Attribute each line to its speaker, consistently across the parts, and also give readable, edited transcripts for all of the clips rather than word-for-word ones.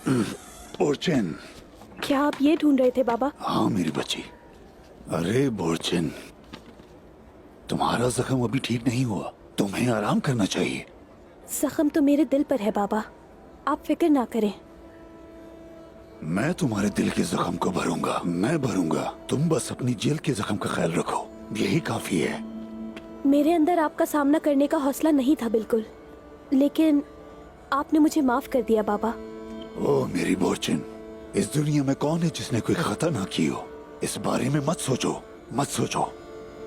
Speaker 1: बोरचेन।
Speaker 2: क्या आप ये ढूंढ रहे थे बाबा?
Speaker 1: हाँ मेरी बच्ची। अरे बोरचेन, तुम्हारा जख्म अभी ठीक नहीं हुआ, तुम्हें आराम करना चाहिए।
Speaker 2: जख्म तो मेरे दिल पर है बाबा, आप फिक्र ना करें।
Speaker 1: मैं तुम्हारे दिल के जख्म को भरूंगा, मैं भरूंगा। तुम बस अपनी जेल के जख्म का ख्याल रखो, यही काफी है।
Speaker 2: मेरे अंदर आपका सामना करने का हौसला नहीं था बिल्कुल, लेकिन आपने मुझे माफ कर दिया बाबा।
Speaker 1: ओ मेरी बोरचेन, इस दुनिया में कौन है जिसने कोई खता ना की हो? इस बारे में मत सोचो, मत सोचो।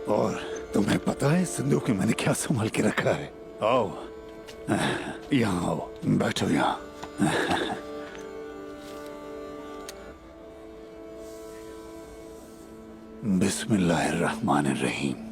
Speaker 1: और तुम्हें पता है संदूक में मैंने क्या संभाल के रखा है? आओ यहाँ आओ, बैठो यहाँ। बिस्मिल्लाहिर्रहमानिर्रहीम।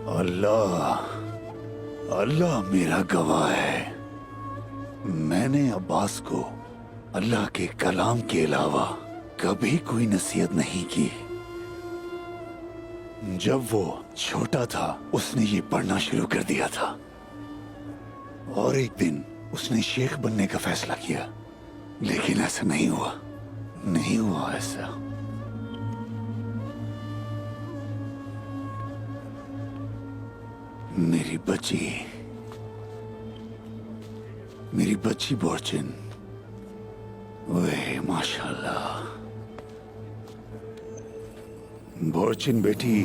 Speaker 1: अल्लाह अल्लाह मेरा गवाह है, मैंने अब्बास को अल्लाह के कलाम के अलावा कभी कोई नसीहत नहीं की। जब वो छोटा था उसने ये पढ़ना शुरू कर दिया था, और एक दिन उसने शेख बनने का फैसला किया, लेकिन ऐसा नहीं हुआ, नहीं हुआ ऐसा। मेरी बच्ची, मेरी बच्ची बोरचेन, वे माशाल्लाह। बोरचेन बेटी,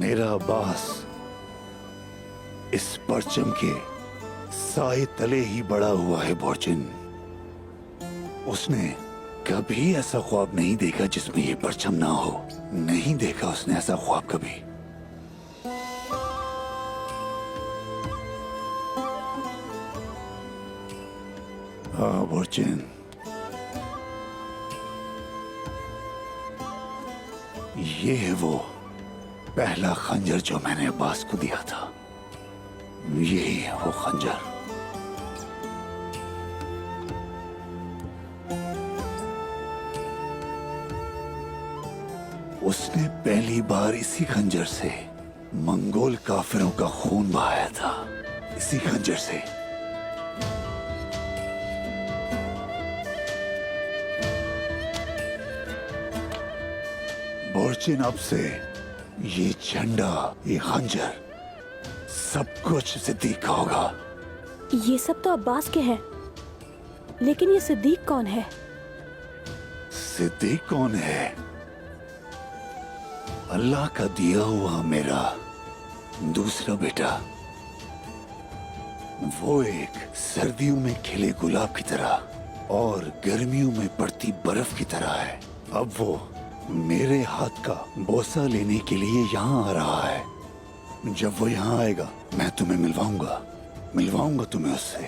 Speaker 1: मेरा अब्बास इस परचम के साए तले ही बड़ा हुआ है बोरचेन। उसने कभी ऐसा ख्वाब नहीं देखा जिसमें ये परचम ना हो, नहीं देखा उसने ऐसा ख्वाब कभी। हाँ बोरचेन, ये है वो पहला खंजर जो मैंने अब्बास को दिया था, यही है वो खंजर। उसने पहली बार इसी खंजर से मंगोल काफिरों का खून बहाया था, इसी खंजर से। बोरचेन, अब से ये झंडा, ये खंजर, सब कुछ सिद्दीक का होगा।
Speaker 2: ये सब तो अब्बास के हैं, लेकिन ये सिद्दीक कौन है?
Speaker 1: सिद्दीक कौन है? अल्लाह का दिया हुआ मेरा दूसरा बेटा। वो एक सर्दियों में खिले गुलाब की तरह और गर्मियों में पड़ती बर्फ की तरह है। अब वो मेरे हाथ का बोसा लेने के लिए यहाँ आ रहा है। जब वो यहाँ आएगा मैं तुम्हें मिलवाऊंगा तुम्हें उससे।